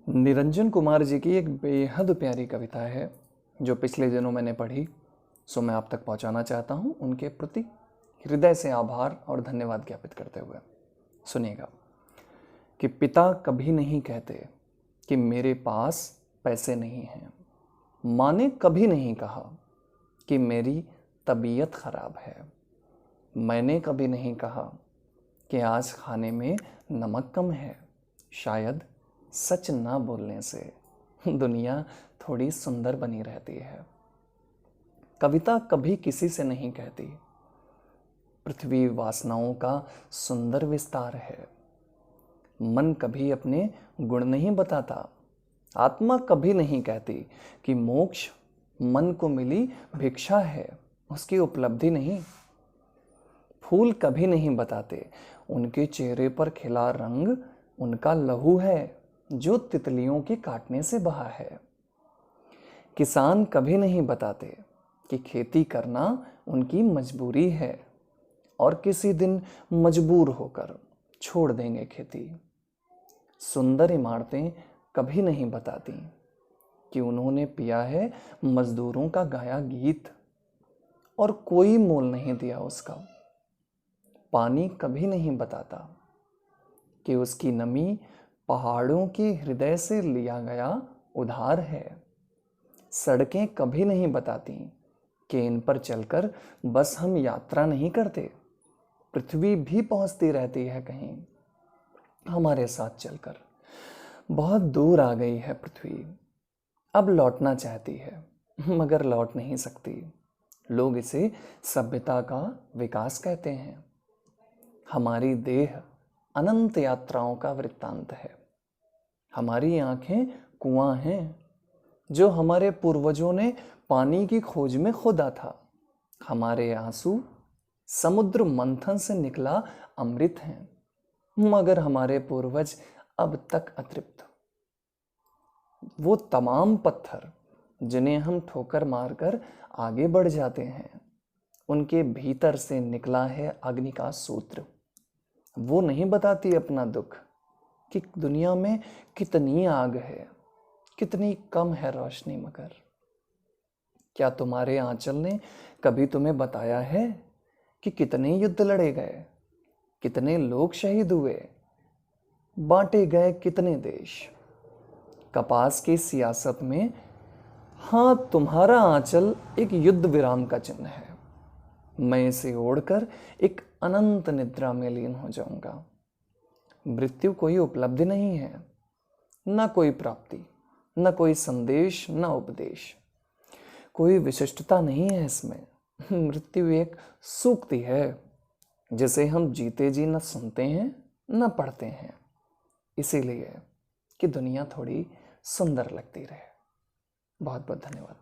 निरंजन कुमार जी की एक बेहद प्यारी कविता है जो पिछले दिनों मैंने पढ़ी, सो मैं आप तक पहुंचाना चाहता हूं उनके प्रति हृदय से आभार और धन्यवाद ज्ञापित करते हुए। सुनिएगा कि पिता कभी नहीं कहते कि मेरे पास पैसे नहीं हैं। माँ ने कभी नहीं कहा कि मेरी तबीयत खराब है। मैंने कभी नहीं कहा कि आज खाने में नमक कम है। शायद सच ना बोलने से दुनिया थोड़ी सुंदर बनी रहती है। कविता कभी किसी से नहीं कहती पृथ्वी वासनाओं का सुंदर विस्तार है। मन कभी अपने गुण नहीं बताता। आत्मा कभी नहीं कहती कि मोक्ष मन को मिली भिक्षा है, उसकी उपलब्धि नहीं। फूल कभी नहीं बताते उनके चेहरे पर खिला रंग उनका लहू है जो तितलियों के काटने से बहा है। किसान कभी नहीं बताते कि खेती करना उनकी मजबूरी है और किसी दिन मजबूर होकर छोड़ देंगे खेती। सुंदर इमारतें कभी नहीं बताती कि उन्होंने पिया है मजदूरों का गाया गीत और कोई मोल नहीं दिया उसका। पानी कभी नहीं बताता कि उसकी नमी पहाड़ों के हृदय से लिया गया उधार है। सड़कें कभी नहीं बताती कि इन पर चलकर बस हम यात्रा नहीं करते, पृथ्वी भी पहुंचती रहती है कहीं हमारे साथ चलकर। बहुत दूर आ गई है पृथ्वी, अब लौटना चाहती है मगर लौट नहीं सकती। लोग इसे सभ्यता का विकास कहते हैं। हमारी देह अनंत यात्राओं का वृत्तांत है। हमारी आंखें कुआं हैं जो हमारे पूर्वजों ने पानी की खोज में खोदा था। हमारे आंसू समुद्र मंथन से निकला अमृत हैं, मगर हमारे पूर्वज अब तक अतृप्त। वो तमाम पत्थर जिन्हें हम ठोकर मारकर आगे बढ़ जाते हैं, उनके भीतर से निकला है अग्नि का सूत्र। वो नहीं बताती अपना दुख कि दुनिया में कितनी आग है, कितनी कम है रोशनी। मगर क्या तुम्हारे आंचल ने कभी तुम्हें बताया है कि कितने युद्ध लड़े गए, कितने लोग शहीद हुए, बांटे गए कितने देश। कपास की सियासत में हाँ, तुम्हारा आंचल एक युद्ध विराम का चिन्ह है। मैं इसे ओढ़कर एक अनंत निद्रा में लीन हो जाऊंगा। मृत्यु कोई उपलब्धि नहीं है, न कोई प्राप्ति, न कोई संदेश, न उपदेश। कोई विशिष्टता नहीं है इसमें। मृत्यु एक सूक्ति है जिसे हम जीते जी न सुनते हैं न पढ़ते हैं, इसीलिए कि दुनिया थोड़ी सुंदर लगती रहे। बहुत बहुत धन्यवाद।